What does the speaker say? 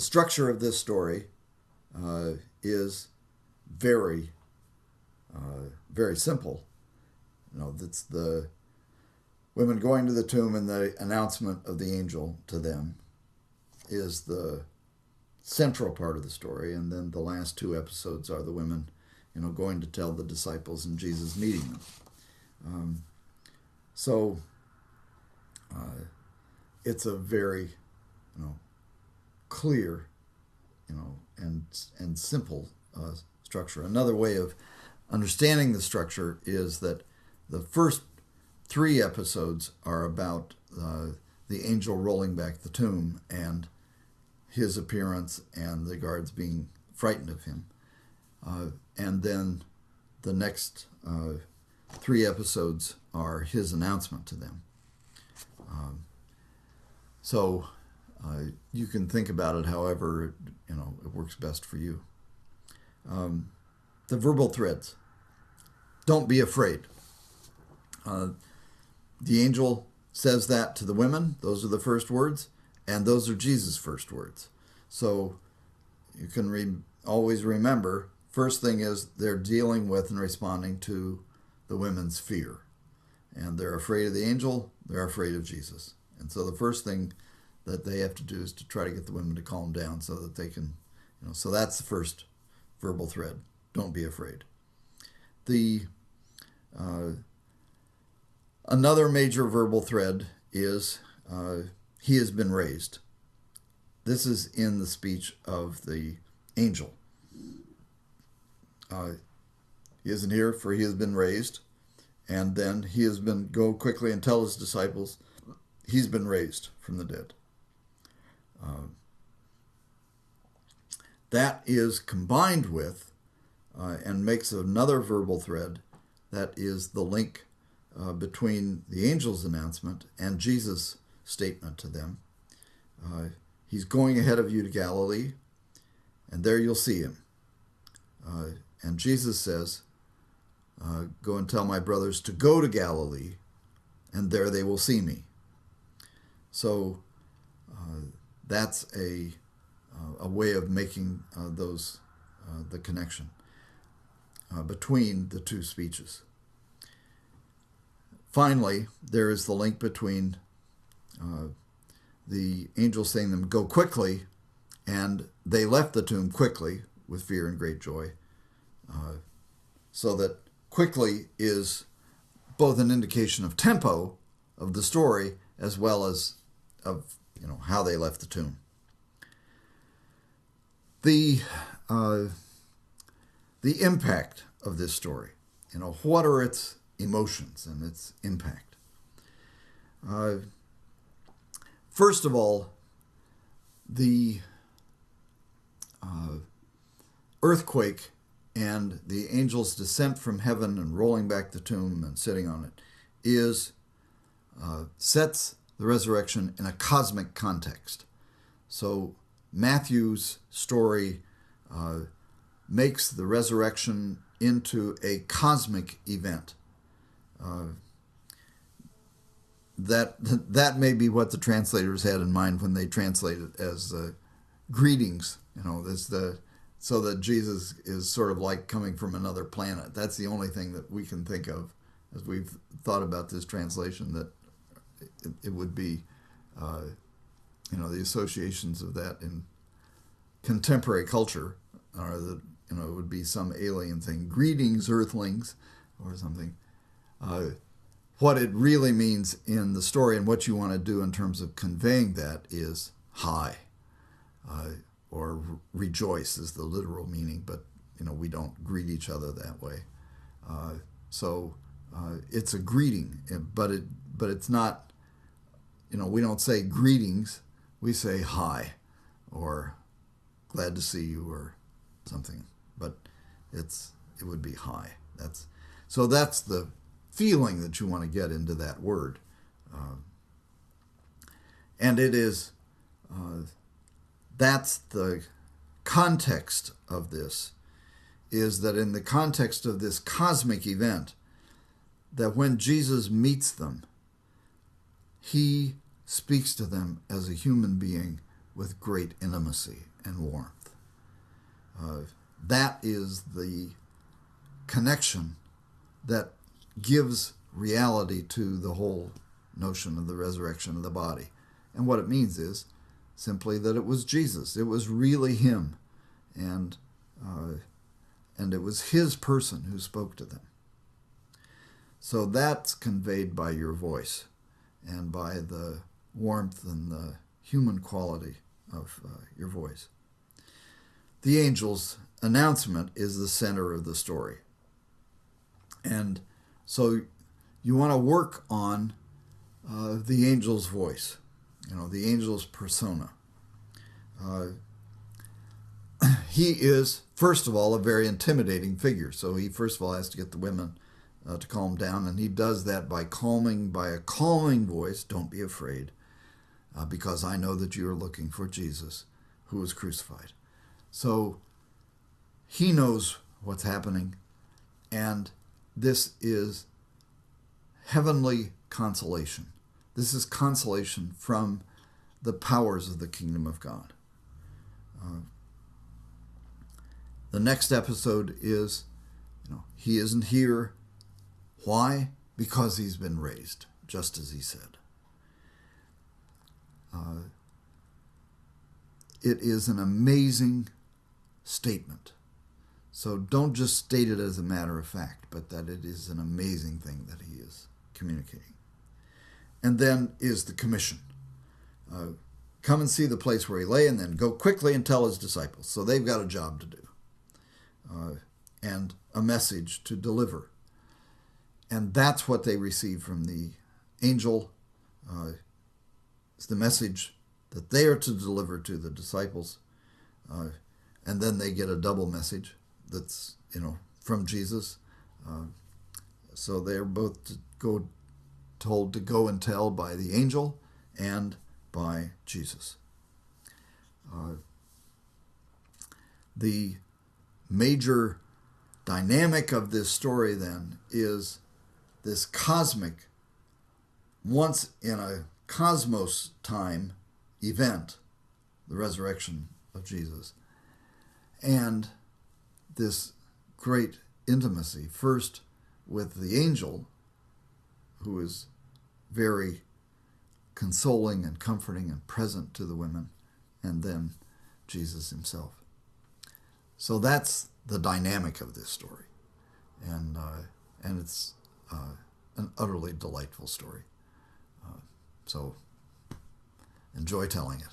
The structure of this story is very, very simple. That's the women going to the tomb, and the announcement of the angel to them is the central part of the story. And then the last two episodes are the women, going to tell the disciples and Jesus meeting them. So it's a very, clear, and simple structure. Another way of understanding the structure is that the first 3 episodes are about the angel rolling back the tomb and his appearance and the guards being frightened of him. And then the next 3 episodes are his announcement to them. So you can think about it however it works best for you. The verbal threads. Don't be afraid. The angel says that to the women. Those are the first words, and those are Jesus' first words. So you can always remember, first thing is they're dealing with and responding to the women's fear. And they're afraid of the angel, they're afraid of Jesus. And so the first thing that they have to do is to try to get the women to calm down so that they can, so that's the first verbal thread. Don't be afraid. Another major verbal thread is he has been raised. This is in the speech of the angel. He isn't here, for he has been raised. And then he has been, go quickly and tell his disciples, he's been raised from the dead. That is combined with and makes another verbal thread that is the link between the angel's announcement and Jesus' statement to them. He's going ahead of you to Galilee, and there you'll see him. And Jesus says, go and tell my brothers to go to Galilee, and there they will see me. So that's a way of making the connection between the two speeches. Finally, there is the link between the angel saying to them, go quickly, and they left the tomb quickly with fear and great joy. So that quickly is both an indication of tempo of the story as well as of how they left the tomb. The impact of this story, what are its emotions and its impact? First of all, the earthquake and the angel's descent from heaven and rolling back the tomb and sitting on it sets the resurrection in a cosmic context. So Matthew's story makes the resurrection into a cosmic event. That may be what the translators had in mind when they translate it as greetings. So that Jesus is sort of like coming from another planet. That's the only thing that we can think of as we've thought about this translation, that it would be, the associations of that in contemporary culture are that, it would be some alien thing. Greetings, earthlings, or something. What it really means in the story and what you want to do in terms of conveying that is hi, or rejoice is the literal meaning, but we don't greet each other that way. So it's a greeting, but it's not. We don't say greetings, we say hi, or glad to see you, or something. But it would be hi. That's the feeling that you want to get into that word. And it is, that's the context of this, is that in the context of this cosmic event, that when Jesus meets them, he speaks to them as a human being with great intimacy and warmth. That is the connection that gives reality to the whole notion of the resurrection of the body. And what it means is simply that it was Jesus. It was really him. And it was his person who spoke to them. So that's conveyed by your voice and by the warmth and the human quality of your voice. The angel's announcement is the center of the story. And so you want to work on the angel's voice, the angel's persona. He is, first of all, a very intimidating figure. So he, first of all, has to get the women to calm down, and he does that by a calming voice. Don't be afraid, because I know that you are looking for Jesus, who was crucified. So he knows what's happening, and this is heavenly consolation. This is consolation from the powers of the kingdom of God. The next episode is, he isn't here. Why? Because he's been raised, just as he said. It is an amazing statement. So don't just state it as a matter of fact, but that it is an amazing thing that he is communicating. And then is the commission. Come and see the place where he lay, and then go quickly and tell his disciples. So they've got a job to do. And a message to deliver. And that's what they receive from the angel. It's the message that they are to deliver to the disciples. And then they get a double message that's, from Jesus. So they're both told to go and tell by the angel and by Jesus. The major dynamic of this story then is this cosmic, once in a cosmos time event, the resurrection of Jesus, and this great intimacy, first with the angel, who is very consoling and comforting and present to the women, and then Jesus himself. So that's the dynamic of this story, and it's an utterly delightful story. So enjoy telling it.